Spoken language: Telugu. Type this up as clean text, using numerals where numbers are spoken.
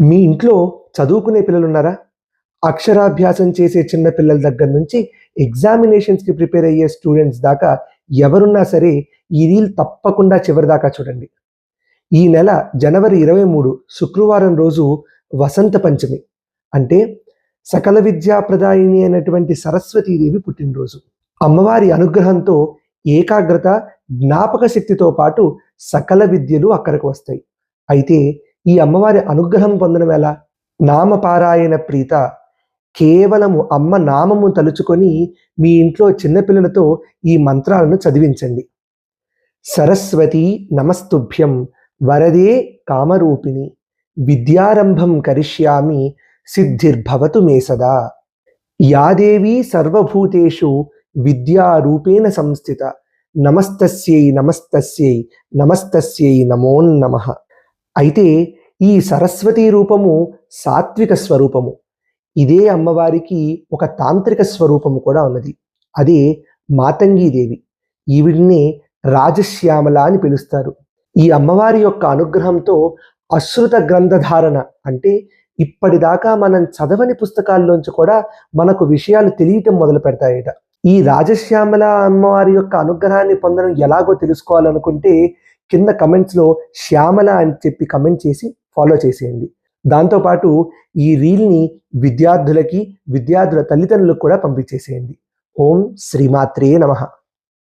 మీ ఇంట్లో చదువుకునే పిల్లలున్నారా? అక్షరాభ్యాసం చేసే చిన్న పిల్లల దగ్గర నుంచి ఎగ్జామినేషన్స్‌కి ప్రిపేర్ అయ్యే స్టూడెంట్స్ దాకా ఎవరున్నా సరే ఈ రీల్ తప్పకుండా చివరిదాకా చూడండి. ఈ నెల జనవరి 23 శుక్రవారం రోజు వసంత పంచమి. అంటే సకల విద్యా ప్రదాయిని అయినటువంటి సరస్వతీదేవి పుట్టినరోజు. అమ్మవారి అనుగ్రహంతో ఏకాగ్రత, జ్ఞాపక శక్తితో పాటు సకల విద్యలు అక్కడికి వస్తాయి. అయితే ఈ అమ్మవారి అనుగ్రహం పొందడం ఎలా? నామపారాయణ ప్రీత, కేవలము అమ్మ నామము తలుచుకొని మీ ఇంట్లో చిన్నపిల్లలతో ఈ మంత్రాలను చదివించండి. సరస్వతి నమస్తుభ్యం వరదే కామరూపిణి విద్యారంభం కరిష్యామి సిద్ధిర్భవతు మే సదా. యా దేవీ సర్వభూతేషు విద్యారూపేణ సంస్థిత నమస్తస్యై నమస్తస్యై నమస్తస్యై నమో నమః. అయితే ఈ సరస్వతీ రూపము సాత్విక స్వరూపము. ఇదే అమ్మవారికి ఒక తాంత్రిక స్వరూపము కూడా ఉన్నది. అదే మాతంగీదేవి. ఈవిడ్నే రాజశ్యామల అని పిలుస్తారు. ఈ అమ్మవారి యొక్క అనుగ్రహంతో అశ్రుత గ్రంథధారణ, అంటే ఇప్పటిదాకా మనం చదవని పుస్తకాల్లోంచి కూడా మనకు విషయాలు తెలియటం మొదలు పెడతాయట. ఈ రాజశ్యామల అమ్మవారి యొక్క అనుగ్రహాన్ని పొందడం ఎలాగో తెలుసుకోవాలనుకుంటే కింద కమెంట్స్లో శ్యామల అని చెప్పి కమెంట్ చేసి ఫాలో చేసేయండి. దాంతోపాటు ఈ రీల్ని విద్యార్థులకి, విద్యార్థుల తల్లిదండ్రులకు కూడా పంపించేసేయండి. ఓం శ్రీమాత్రే నమః.